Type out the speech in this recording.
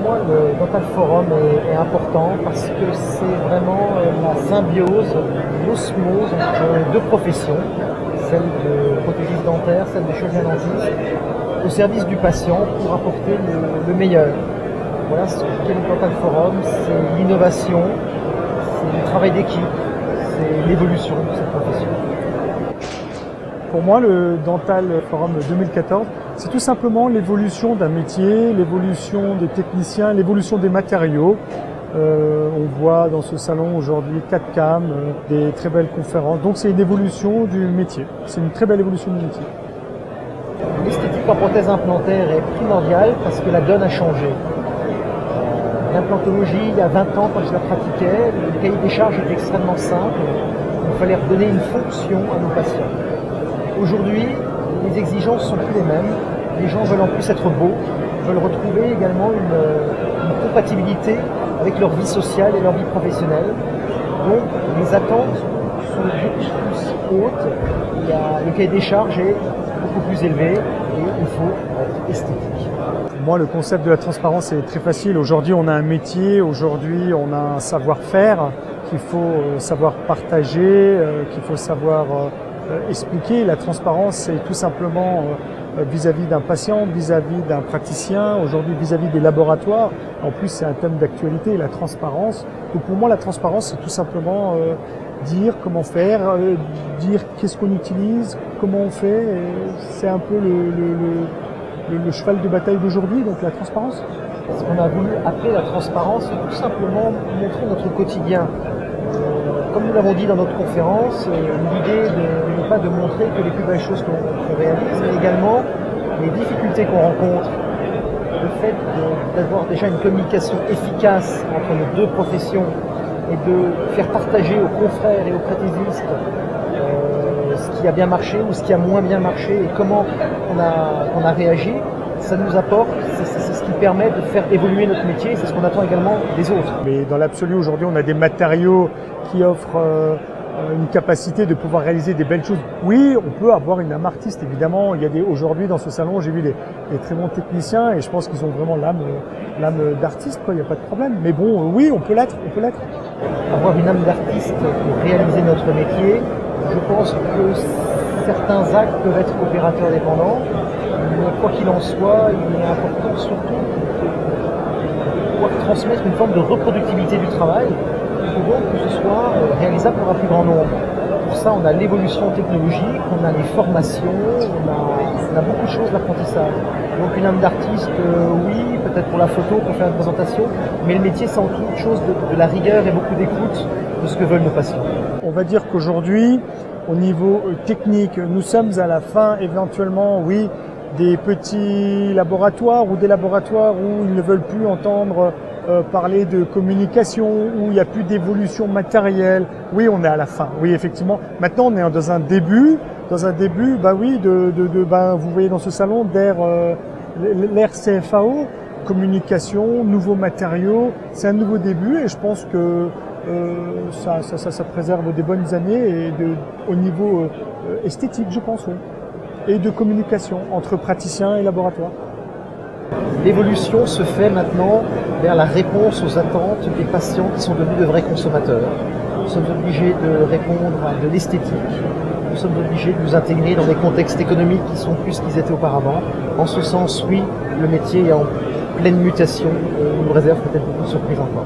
moi, le Dental Forum est important parce que c'est vraiment la symbiose, l'osmose entre deux professions, celle de prothésiste dentaire, celle de chirurgien dentiste, au service du patient pour apporter le meilleur. Voilà ce qu'est le Dental Forum, c'est l'innovation, c'est le travail d'équipe, c'est l'évolution de cette profession. Pour moi, le Dental Forum 2014, c'est tout simplement l'évolution d'un métier, l'évolution des techniciens, l'évolution des matériaux. On voit dans ce salon aujourd'hui 4 cams, des très belles conférences. Donc c'est une évolution du métier. C'est une très belle évolution du métier. L'esthétique en prothèse implantaire est primordiale parce que la donne a changé. L'implantologie, il y a 20 ans, quand je la pratiquais, le cahier des charges était extrêmement simple. Il fallait redonner une fonction à nos patients. Aujourd'hui, les exigences sont plus les mêmes. Les gens veulent en plus être beaux, veulent retrouver également une compatibilité avec leur vie sociale et leur vie professionnelle. Donc, les attentes sont beaucoup plus hautes. Le cahier des charges est beaucoup plus élevé et il faut être esthétique. Pour moi, le concept de la transparence est très facile. Aujourd'hui, on a un métier, aujourd'hui, on a un savoir-faire qu'il faut savoir partager, qu'il faut savoir expliquer. La transparence, c'est tout simplement vis-à-vis d'un patient, vis-à-vis d'un praticien, aujourd'hui vis-à-vis des laboratoires. En plus, c'est un thème d'actualité, la transparence. Donc pour moi, la transparence, c'est tout simplement dire comment faire, dire qu'est-ce qu'on utilise, comment on fait. C'est un peu le cheval de bataille d'aujourd'hui, donc la transparence. Ce qu'on a voulu appeler la transparence, c'est tout simplement montrer notre quotidien. Comme nous l'avons dit dans notre conférence, l'idée n'est pas de montrer que les plus belles choses qu'on réalise, mais également les difficultés qu'on rencontre. Le fait d'avoir déjà une communication efficace entre nos deux professions et de faire partager aux confrères et aux prothésistes ce qui a bien marché ou ce qui a moins bien marché et comment on a réagi, ça nous apporte, c'est ce qui permet de faire évoluer notre métier, c'est ce qu'on attend également des autres. Mais dans l'absolu, aujourd'hui, on a des matériaux qui offrent une capacité de pouvoir réaliser des belles choses. Oui, on peut avoir une âme artiste, évidemment. Il y a aujourd'hui, dans ce salon, j'ai vu des très bons techniciens et je pense qu'ils ont vraiment l'âme d'artiste, quoi. Il n'y a pas de problème. Mais bon, oui, on peut l'être, Avoir une âme d'artiste pour réaliser notre métier, je pense que certains actes peuvent être opérateurs dépendants. Mais quoi qu'il en soit, il est important surtout de pouvoir transmettre une forme de reproductivité du travail pour que ce soit réalisable par un plus grand nombre. Pour ça, on a l'évolution technologique, on a les formations, on a beaucoup de choses d'apprentissage. Donc une âme d'artiste, oui, peut-être pour la photo, pour faire une présentation, mais le métier, c'est en toute chose de la rigueur et beaucoup d'écoute de ce que veulent nos patients. On va dire qu'aujourd'hui, au niveau technique, nous sommes à la fin, éventuellement, oui, des petits laboratoires ou des laboratoires où ils ne veulent plus entendre parler de communication, où il n'y a plus d'évolution matérielle. Oui, on est à la fin. Oui, effectivement. Maintenant, on est dans un début, bah oui, vous voyez dans ce salon l'ère CFAO, communication, nouveaux matériaux. C'est un nouveau début et je pense que ça préserve des bonnes années et au niveau esthétique, je pense, oui. Et de communication entre praticiens et laboratoires. L'évolution se fait maintenant vers la réponse aux attentes des patients qui sont devenus de vrais consommateurs. Nous sommes obligés de répondre à de l'esthétique. Nous sommes obligés de nous intégrer dans des contextes économiques qui sont plus qu'ils étaient auparavant. En ce sens, oui, le métier est en pleine mutation. Il nous réserve peut-être beaucoup de surprises encore.